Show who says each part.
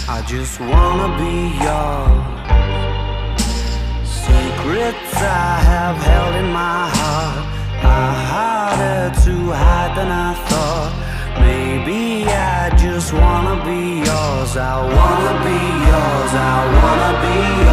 Speaker 1: I just wanna be yours. Secrets I have held in my heart are harder to hide than I thought. Maybe I just wanna be yours. I wanna be yours. I wanna be yours.